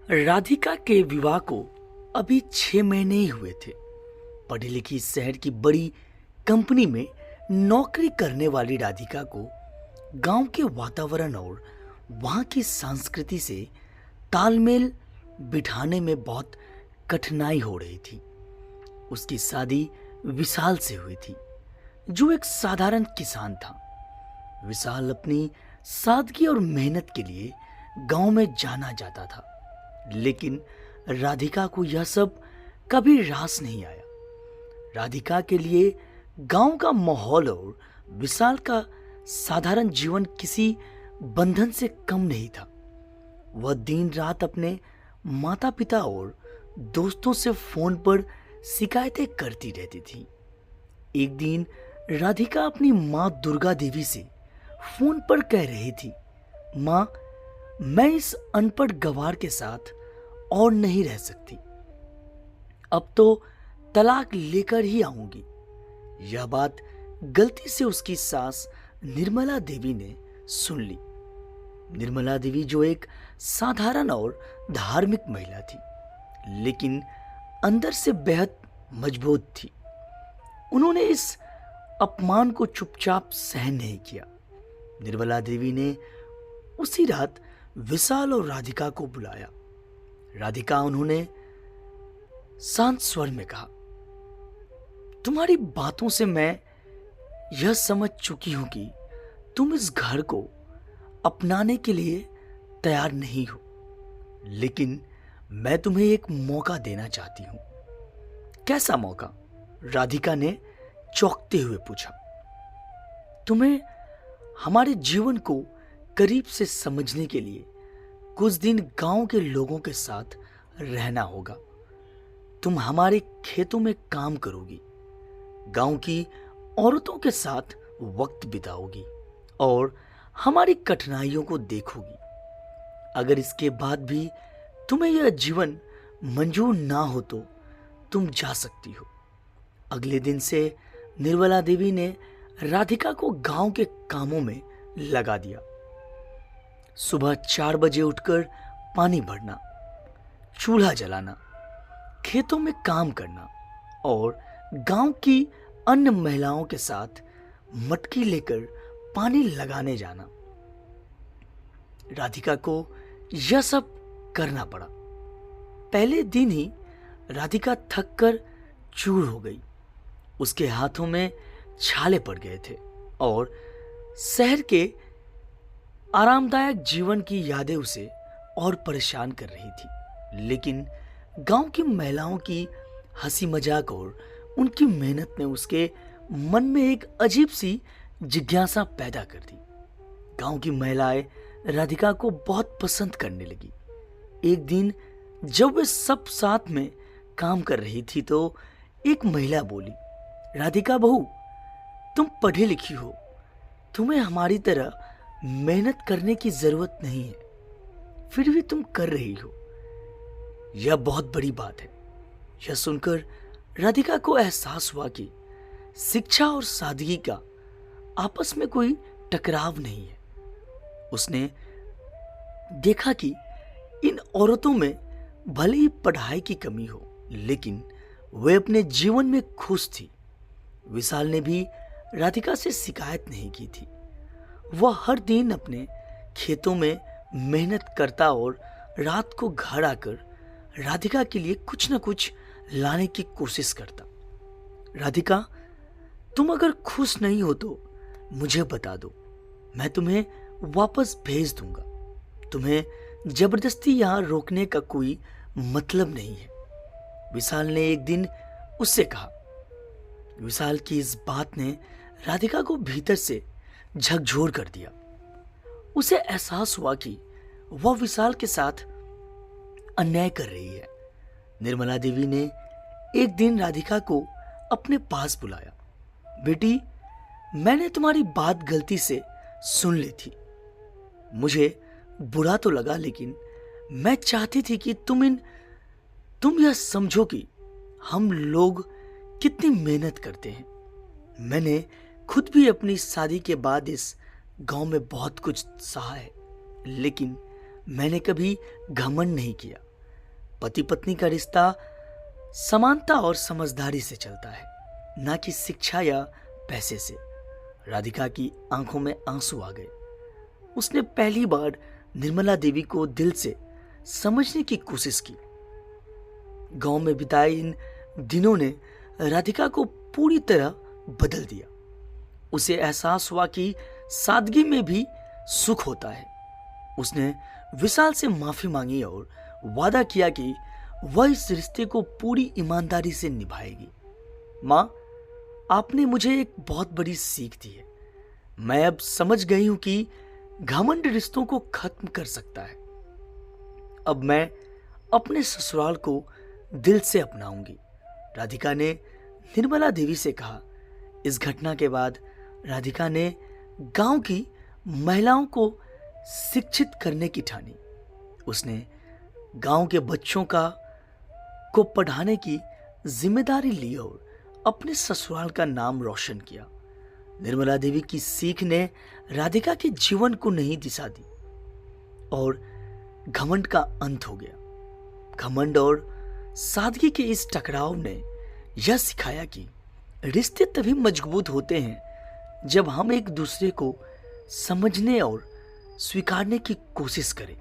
राधिका के विवाह को अभी 6 महीने ही हुए थे। पढ़ी लिखी शहर की बड़ी कंपनी में नौकरी करने वाली राधिका को गांव के वातावरण और वहां की संस्कृति से तालमेल बिठाने में बहुत कठिनाई हो रही थी। उसकी शादी विशाल से हुई थी, जो एक साधारण किसान था। विशाल अपनी सादगी और मेहनत के लिए गांव में जाना जाता था, लेकिन राधिका को यह सब कभी रास नहीं आया। राधिका के लिए गांव का माहौल और विशाल का साधारण जीवन किसी बंधन से कम नहीं था। वह दिन रात अपने माता पिता और दोस्तों से फोन पर शिकायतें करती रहती थी। एक दिन राधिका अपनी माँ दुर्गा देवी से फोन पर कह रही थी, माँ, मैं इस अनपढ़ गवार के साथ और नहीं रह सकती। अब तो तलाक लेकर ही आऊंगी। यह बात गलती से उसकी सास निर्मला देवी ने सुन ली। निर्मला देवी जो एक साधारण और धार्मिक महिला थी, लेकिन अंदर से बेहद मजबूत थी। उन्होंने इस अपमान को चुपचाप सहन नहीं किया। निर्मला देवी ने उसी रात विशाल और राधिका को बुलाया। राधिका, उन्होंने शांत स्वर में कहा, तुम्हारी बातों से मैं यह समझ चुकी हूं कि तुम इस घर को अपनाने के लिए तैयार नहीं हो, लेकिन मैं तुम्हें एक मौका देना चाहती हूं। कैसा मौका? राधिका ने चौंकते हुए पूछा। तुम्हें हमारे जीवन को करीब से समझने के लिए कुछ दिन गांव के लोगों के साथ रहना होगा। तुम हमारे खेतों में काम करोगी, गांव की औरतों के साथ वक्त बिताओगी और हमारी कठिनाइयों को देखोगी। अगर इसके बाद भी तुम्हें यह जीवन मंजूर ना हो तो तुम जा सकती हो। अगले दिन से निर्मला देवी ने राधिका को गांव के कामों में लगा दिया। सुबह 4 बजे उठकर पानी भरना, चूल्हा जलाना, खेतों में काम करना और गांव की अन्य महिलाओं के साथ मटकी लेकर पानी लगाने जाना। राधिका को यह सब करना पड़ा। पहले दिन ही राधिका थक कर चूर हो गई। उसके हाथों में छाले पड़ गए थे और शहर के आरामदायक जीवन की यादें उसे और परेशान कर रही थी। लेकिन गांव की महिलाओं की हंसी मजाक और उनकी मेहनत ने उसके मन में एक अजीब सी जिज्ञासा पैदा कर दी। गांव की महिलाएं राधिका को बहुत पसंद करने लगी। एक दिन जब वे सब साथ में काम कर रही थी तो एक महिला बोली, राधिका बहू, तुम पढ़ी लिखी हो, तुम्हें हमारी तरह मेहनत करने की जरूरत नहीं है, फिर भी तुम कर रही हो। यह बहुत बड़ी बात है। यह सुनकर राधिका को एहसास हुआ कि शिक्षा और सादगी का आपस में कोई टकराव नहीं है। उसने देखा कि इन औरतों में भले ही पढ़ाई की कमी हो, लेकिन वे अपने जीवन में खुश थी। विशाल ने भी राधिका से शिकायत नहीं की थी। वह हर दिन अपने खेतों में मेहनत करता और रात को घर आकर राधिका के लिए कुछ न कुछ लाने की कोशिश करता। राधिका, तुम अगर खुश नहीं हो तो मुझे बता दो, मैं तुम्हें वापस भेज दूंगा। तुम्हें जबरदस्ती यहां रोकने का कोई मतलब नहीं है, विशाल ने एक दिन उससे कहा। विशाल की इस बात ने राधिका को भीतर से झकझोर कर दिया। उसे एहसास हुआ कि वह विशाल के साथ अन्याय कर रही है। निर्मला देवी ने एक दिन राधिका को अपने पास बुलाया। बेटी, मैंने तुम्हारी बात गलती से सुन ली थी। मुझे बुरा तो लगा, लेकिन मैं चाहती थी कि तुम यह समझो कि हम लोग कितनी मेहनत करते हैं। मैंने खुद भी अपनी शादी के बाद इस गांव में बहुत कुछ सहा है, लेकिन मैंने कभी घमंड नहीं किया। पति पत्नी का रिश्ता समानता और समझदारी से चलता है, ना कि शिक्षा या पैसे से। राधिका की आंखों में आंसू आ गए। उसने पहली बार निर्मला देवी को दिल से समझने की कोशिश की। गांव में बिताए इन दिनों ने राधिका को पूरी तरह बदल दिया। उसे एहसास हुआ कि सादगी में भी सुख होता है। उसने विशाल से माफी मांगी और वादा किया कि वह इस रिश्ते को पूरी ईमानदारी से निभाएगी। माँ, आपने मुझे एक बहुत बड़ी सीख दी है। मैं अब समझ गई हूं कि घमंड रिश्तों को खत्म कर सकता है। अब मैं अपने ससुराल को दिल से अपनाऊंगी, राधिका ने निर्मला देवी से कहा। इस घटना के बाद राधिका ने गांव की महिलाओं को शिक्षित करने की ठानी। उसने गांव के बच्चों को पढ़ाने की जिम्मेदारी ली और अपने ससुराल का नाम रोशन किया। निर्मला देवी की सीख ने राधिका के जीवन को नई दिशा दी और घमंड का अंत हो गया। घमंड और सादगी के इस टकराव ने यह सिखाया कि रिश्ते तभी मजबूत होते हैं जब हम एक दूसरे को समझने और स्वीकारने की कोशिश करें।